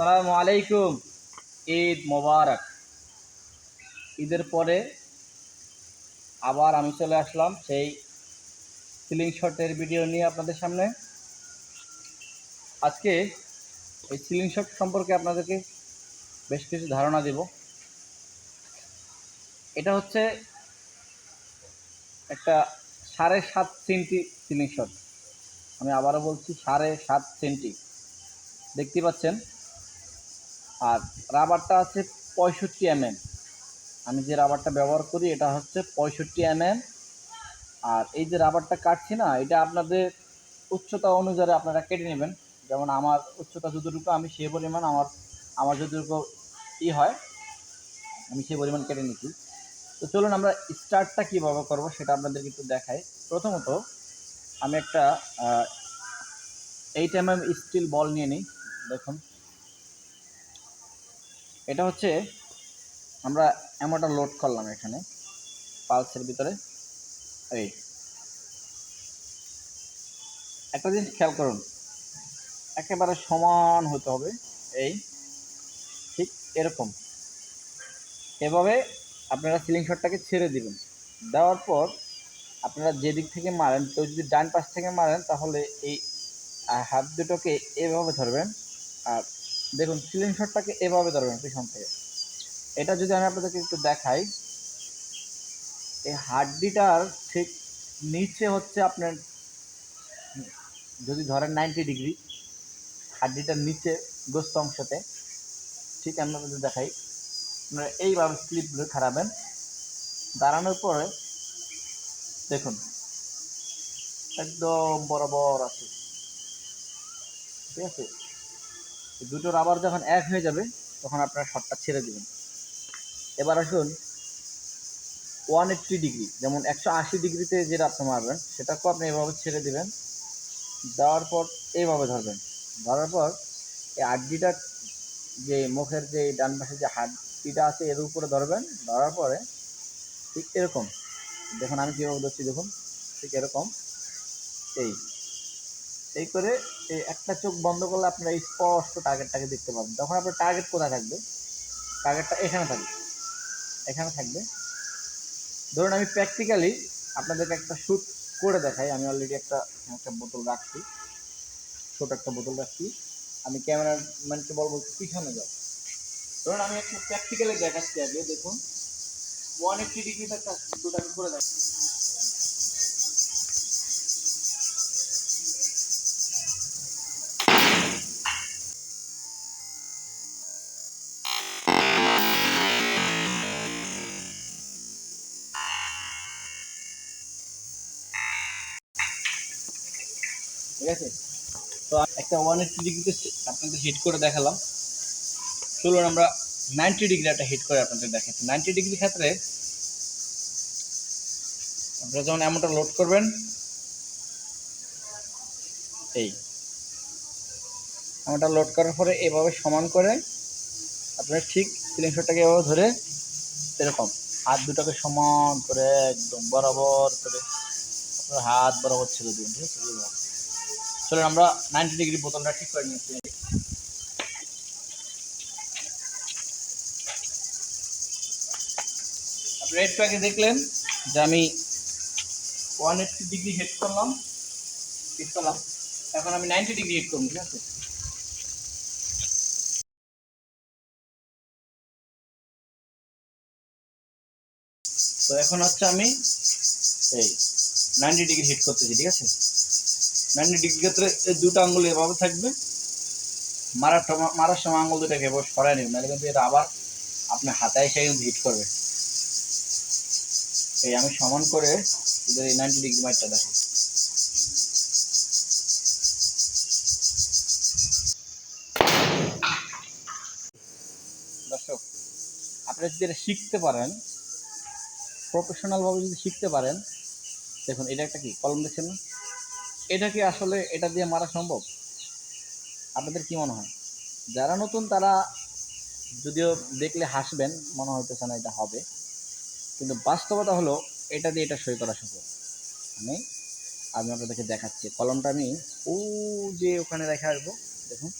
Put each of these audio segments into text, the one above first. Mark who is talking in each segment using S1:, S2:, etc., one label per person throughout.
S1: আসসালামু আলাইকুম। ঈদ মোবারক। ঈদের পরে আবার আমি চলে আসলাম সেই সিলিং শটের ভিডিও নিয়ে আপনাদের সামনে। আজকে এই সিলিং শট সম্পর্কে আপনাদেরকে বেশ কিছু ধারণা দেব। এটা হচ্ছে একটা 7.5 সেন্টি সিলিং শট। আমি আবারও বলছি 7.5 সেন্টি, দেখতে পাচ্ছেন। আর রাবারটা আছে 65 mm। আমি যে রাবারটা ব্যবহার করি এটা হচ্ছে 65 mm। আর এই যে রাবারটা কাটছি না, এটা আপনাদের উচ্চতা অনুযায়ী আপনারা কেটে নেবেন। যেমন আমার উচ্চতা যতটুকু আমি সেই পরিমাণ আমার আমার যতটুকু হয় আমি সেই পরিমাণ কেটে নিচ্ছি। তো চলুন আমরা স্টার্টটা কীভাবে করব সেটা আপনাদেরকে একটু দেখাই। প্রথমত আমি একটা 8 mm স্টিল বল নিয়ে নিই। দেখুন, এটা হচ্ছে আমরা এমনটা লোড করলাম এখানে পালসের ভিতরে। এই একটা জিনিস খেয়াল করুন, একেবারে সমান হতে হবে। এই ঠিক এরকম এভাবে আপনারা সিলিং শটটাকে ছেড়ে দিবেন। দেওয়ার পর আপনারা যে দিক থেকে মারেন, কেউ যদি ডান পাশ থেকে মারেন তাহলে এই হাত দুটোকে এভাবে ধরবেন। আর দেখুন সিলিং শটটাকে এভাবে ধরবেন পিছন থেকে। এটা যদি আমি আপনাদেরকে একটু দেখাই, এই হাড্ডিটার ঠিক নিচে হচ্ছে আপনার, যদি ধরেন 90 ডিগ্রি, হাড্ডিটার নিচে গোস্ত অংশতে ঠিক আমি আপনাদের দেখাই। আপনারা এইভাবে স্লিপগুলো খারাবেন। দাঁড়ানোর পরে দেখুন একদম বরাবর আছে, ঠিক আছে। দুটো রাবার যখন এক হয়ে যাবে তখন আপনারা শটটা ছেড়ে দেবেন। এবার আসুন 180 ডিগ্রি, যেমন 180 ডিগ্রিতে যেটা আপনি মারবেন সেটাকেও আপনি এভাবে ছেড়ে দেবেন। দেওয়ার পর এইভাবে ধরবেন। ধরার পর এই হাড্ডিটা, যে মুখের যে ডান পাশে যে হাড্ডিটা আছে এর উপরে ধরবেন। ধরার পরে ঠিক এরকম দেখুন আমি কীভাবে ধরছি, দেখুন ঠিক এরকম। এই এই করে এই একটা চোখ বন্ধ করলে আপনারা স্পষ্ট টার্গেটটাকে দেখতে পাবেন। তখন আপনার টার্গেট কোথায় থাকবে? টার্গেটটা এখানে থাকবে, এখানে থাকবে। ধরুন আমি প্র্যাকটিক্যালি আপনাদেরকে একটা শ্যুট করে দেখাই। আমি অলরেডি একটা বোতল রাখছি, ছোট একটা বোতল রাখছি। আমি ক্যামেরাম্যানকে বলবো পিছনে যাও। ধরুন আমি একটা প্র্যাকটিক্যালি দেখাচ্ছি আগে। দেখুন 180 ডিগ্রিতে একটা শ্যুট আমি করে দেখাচ্ছি। ঠিক আছে, তো একটা 180 ডিগ্রিতে আপনাদের হিট করে দেখালাম। চলুন আমরা 90 ডিগ্রি একটা হিট করে আপনাদের দেখাচ্ছি। 90 ডিগ্রি ক্ষেত্রে আপনারা যখন এমনটা লোড করবেন, এই এমনটা লোড করার পরে এভাবে সমান করে আপনারা ঠিক সিলিং শটটাকে এভাবে ধরে এরকম হাত দুটাকে সমান করে একদম বরাবর করে আপনার হাত বরাবর ছেড়ে দিন। ঠিক আছে, চলুন আমরা 90 ডিগ্রি বোতলটা ঠিক করে নিচ্ছি। আপনারা একটু আগে দেখলেন যে আমি 180 ডিগ্রি হিট করলাম, এখন আমি 90 ডিগ্রি হিট করবো। ঠিক আছে, তো এখন হচ্ছে আমি এই 90 ডিগ্রি হিট করতেছি। ঠিক আছে, 90 ডিগ্রি ক্ষেত্রে এই দুটো আঙ্গুল এভাবে থাকবে। মারার সময় আঙ্গুল দুটাকে এভাবে সরাই নেবেন, নাহলে কিন্তু এটা আবার আপনার হাতে এসে কিন্তু হিট করবে। এই আমি সমান করে এদের এই 90 ডিগ্রি মাইটটা দেখো। দর্শক, আপনারা যদি এটা শিখতে পারেন, প্রফেশনালভাবে যদি শিখতে পারেন, দেখুন এটা একটা কি কলম দেখছেন না, এটা কি আসলে এটা দিয়ে মারা সম্ভব? আপনাদের কি মনে হয়? যারা নতুন তারা যদিও দেখলে হাসবেন, মনে হইতেছে না এটা হবে, কিন্তু বাস্তবতা হলো এটা দিয়ে এটা সই করা সম্ভব। আমি আমি আপনাদেরকে দেখাচ্ছি। কলমটা আমি ও যে ওখানে রেখে আসবো, দেখুন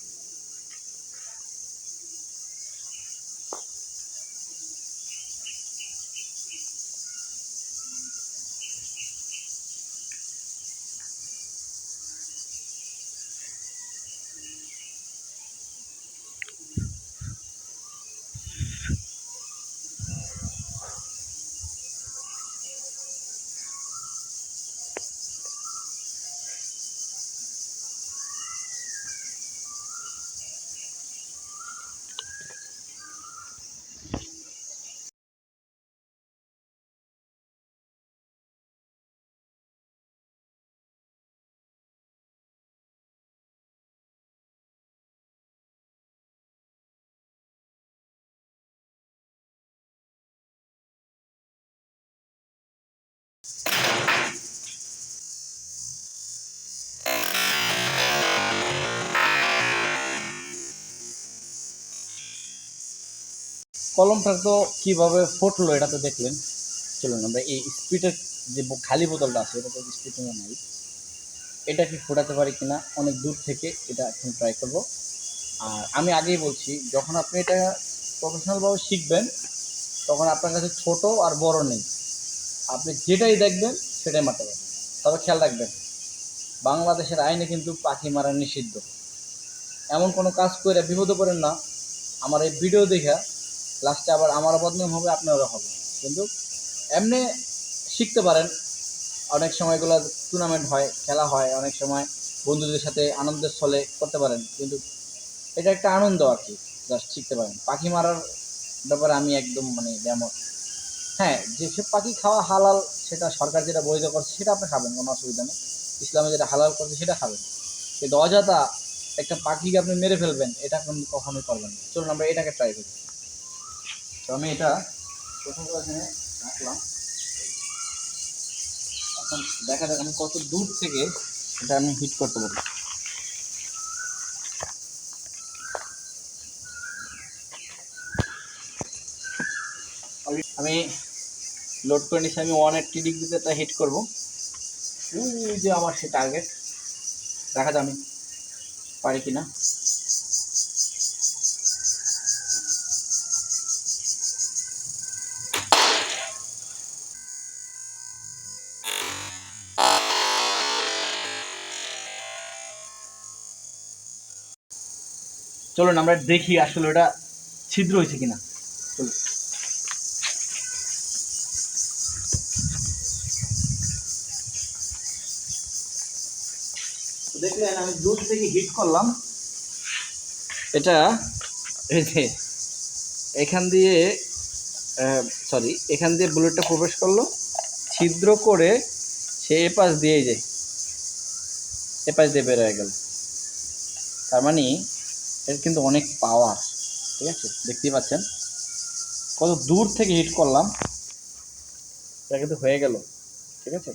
S1: কলমটা তো কীভাবে ফুটলো এটা তো দেখলেন। চলুন আমরা এই স্পিডের যে খালি বোতলটা আছে এটা তো স্পিড নাই, এটা কি ফোটাতে পারি কিনা অনেক দূর থেকে এটা এখন ট্রাই করব। আর আমি আগেই বলছি, যখন আপনি এটা প্রফেশনালভাবে শিখবেন তখন আপনার কাছে ছোট আর বড় নেই, আপনি যেটাই দেখবেন সেটাই মারতে পারবেন। তবে খেয়াল রাখবেন, বাংলাদেশের আইনে কিন্তু পাখি মারা নিষিদ্ধ। এমন কোনো কাজ করে বিপদে পড়েন না আমার এই ভিডিও দেখা লাস্টে আবার আমারও বদনাম হবে, আপনারও হবে। কিন্তু এমনি শিখতে পারেন। অনেক সময় এগুলো টুর্নামেন্ট হয়, খেলা হয়, অনেক সময় বন্ধুদের সাথে আনন্দের ছলে করতে পারেন। কিন্তু এটা একটা আনন্দ আর কি, জাস্ট শিখতে পারেন। পাখি মারার ব্যাপারে আমি একদম মানে যেমন, হ্যাঁ যেসব পাখি খাওয়া হালাল, সেটা সরকার যেটা বৈধ করছে সেটা আপনি খাবেন, কোনো অসুবিধা নেই। ইসলামে যেটা হালাল করছে সেটা খাবেন। কিন্তু অযথা একটা পাখিকে আপনি মেরে ফেলবেন, এটা কখনোই করবেন না। চলুন আমরা এটাকে ট্রাই করি। তো আমি এটা প্রথম করে এখানে রাখলাম। এখন দেখা যাক আমি কত দূর থেকে এটা আমি হিট করতে পারি। আমি লোড করে নিচ্ছি, আমি 180 ডিগ্রিতে এটা হিট করবো। ওই যে আমার সে টার্গেট, দেখা যাক আমি পারি কিনা। চলুন আমরা দেখি আসলে ওটা ছিদ্র হয়েছে কিনা। চলুন। দেখলেন আমি দূর থেকে হিট করলাম, এটা এই যে এখান দিয়ে এখান দিয়ে বুলেটটা প্রবেশ করলো, ছিদ্র করে সে এপাশ দিয়ে যায়, এপাশ দিয়ে বের হয়ে গেল। তার মানে এর কিন্তু অনেক পাওয়ার। ঠিক আছে, দেখতেই পাচ্ছেন কত দূর থেকে হিট করলাম, এটা কিন্তু হয়ে গেল। ঠিক আছে।